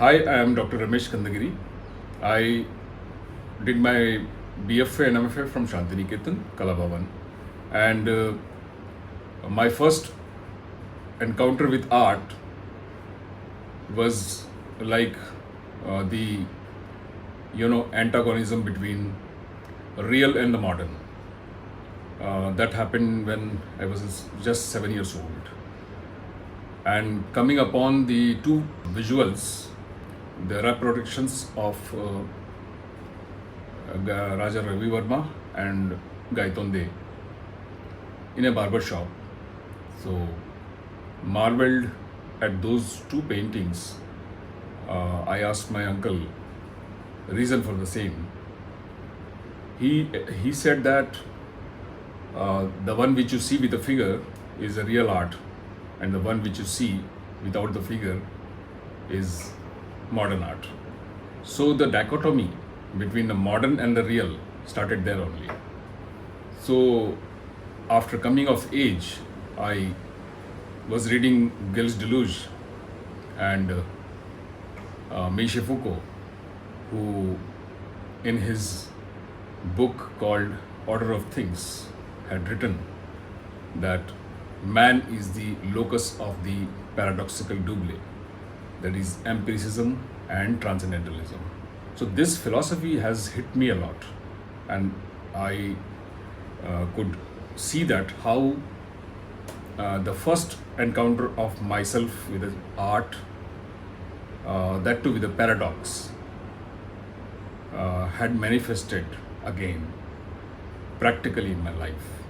Hi, I am Dr. Ramesh Kandagiri. I did my BFA and MFA from Shantiniketan, Kalabhavan. And my first encounter with art was like the antagonism between real and the modern. That happened when I was just 7 years old. And coming upon the two visuals, the reproductions of Raja Ravi Verma and Gaitonde in a barber shop. So, marveled at those two paintings, I asked my uncle reason for the same. He said that the one which you see with the figure is a real art, and the one which you see without the figure is modern art. So the dichotomy between the modern and the real started there only. So after coming of age, I was reading Gilles Deleuze and Michel Foucault, who in his book called Order of Things had written that man is the locus of the paradoxical double, that is empiricism and transcendentalism. So this philosophy has hit me a lot, and I could see that how the first encounter of myself with art, that too with a paradox, had manifested again practically in my life.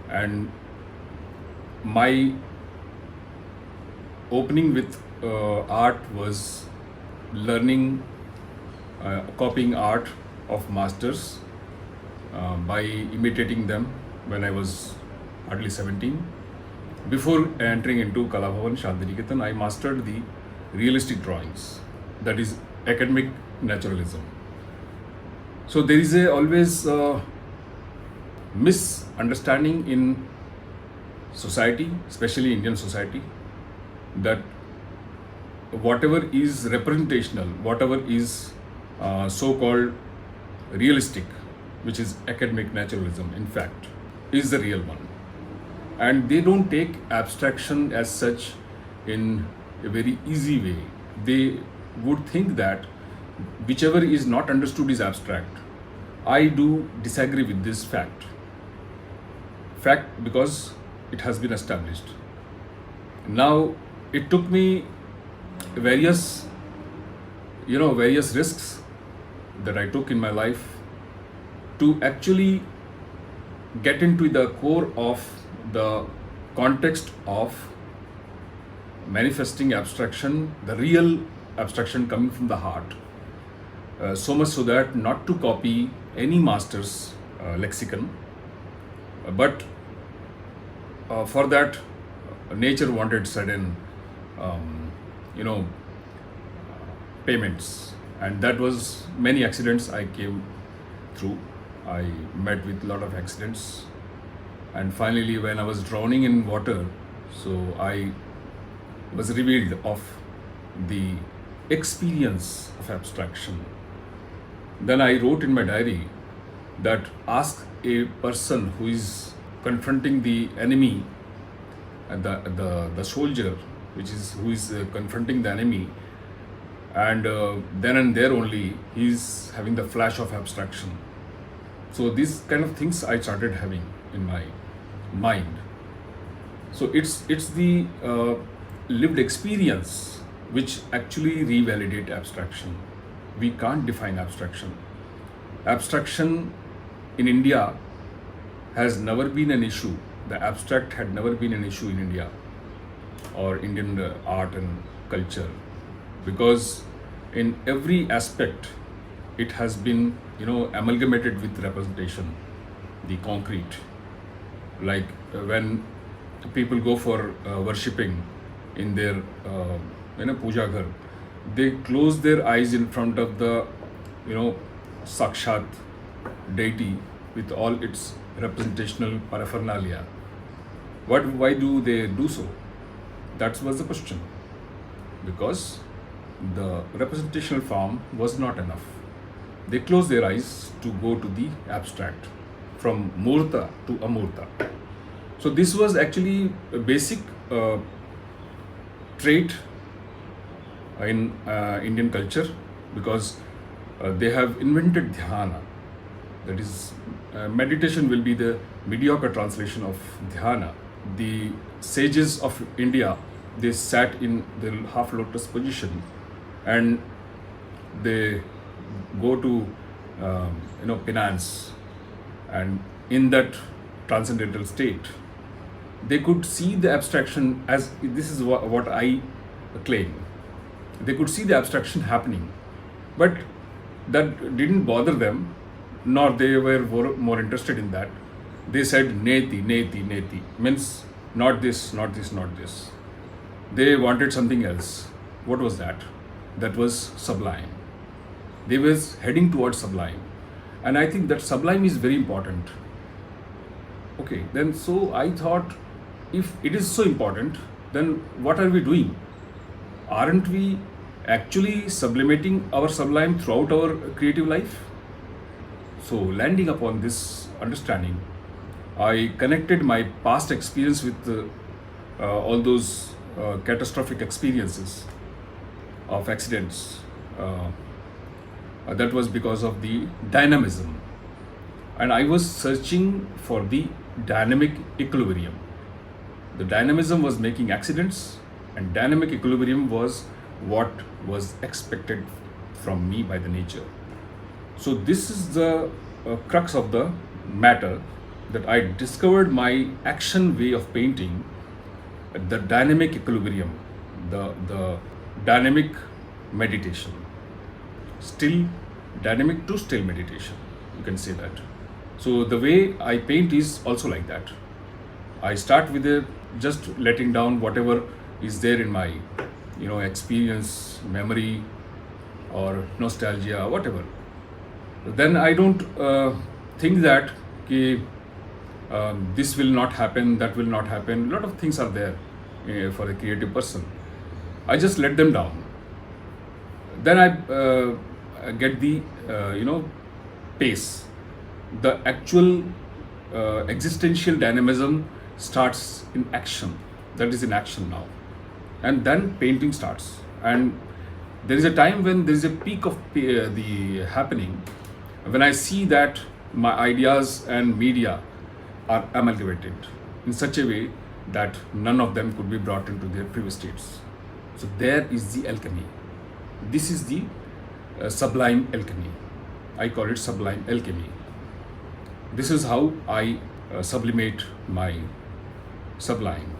And my opening with art was learning, copying art of masters by imitating them when I was hardly 17. Before entering into Kalabhavan Shantiniketan, I mastered the realistic drawings, that is academic naturalism. So there is always misunderstanding in society, especially Indian society, that whatever is representational, whatever is so-called realistic, which is academic naturalism, in fact, is the real one. And they don't take abstraction as such in a very easy way. They would think that whichever is not understood is abstract. I do disagree with this fact. Because it has been established. Now, it took me various risks that I took in my life to actually get into the core of the context of manifesting abstraction, the real abstraction coming from the heart. So much so that not to copy any master's lexicon, but for that nature wanted certain payments, and that was many accidents I came through. I met with a lot of accidents, and finally when I was drowning in water, so I was revealed of the experience of abstraction. Then I wrote in my diary that ask a person who is confronting the enemy, the soldier, who is confronting the enemy, and then and there only he is having the flash of abstraction. So these kind of things I started having in my mind. So it's the lived experience which actually revalidate abstraction. We can't define abstraction. Abstraction in India has never been an issue. The abstract had never been an issue in India or Indian art and culture, because in every aspect it has been amalgamated with representation, the concrete. Like when people go for worshipping in their puja ghar, they close their eyes in front of the sakshat deity with all its representational paraphernalia. Why do they do so? That was the question. Because the representational form was not enough. They closed their eyes to go to the abstract, from murta to amurta. So this was actually a basic trait in Indian culture, because they have invented dhyana. That is, meditation will be the mediocre translation of dhyana. The sages of India, they sat in the half lotus position, and they go to penance, and in that transcendental state they could see the abstraction, as this is what I claim. They could see the abstraction happening, but that didn't bother them, nor they were more interested in that. They said neti, neti, neti, means not this, not this, not this. They wanted something else. What was that? That was sublime. They was heading towards sublime, and I think that sublime is very important. Okay, then so I thought, if it is so important, then what are we doing? Aren't we actually sublimating our sublime throughout our creative life? So, landing upon this understanding, I connected my past experience with all those catastrophic experiences of accidents. That was because of the dynamism. And I was searching for the dynamic equilibrium. The dynamism was making accidents, and dynamic equilibrium was what was expected from me by the nature. So this is the crux of the matter, that I discovered my action way of painting, the dynamic equilibrium, the dynamic meditation, still dynamic to still meditation, you can say that. So the way I paint is also like that. I start with just letting down whatever is there in my experience, memory, or nostalgia, whatever. Then I don't think that this will not happen, that will not happen. A lot of things are there for a creative person. I just let them down. Then I get the pace. The actual existential dynamism starts in action. That is in action now, and then painting starts. And there is a time when there is a peak of the happening, when I see that my ideas and media are amalgamated in such a way that none of them could be brought into their previous states. So there is the alchemy. This is the sublime alchemy. I call it sublime alchemy. This is how I sublimate my sublime.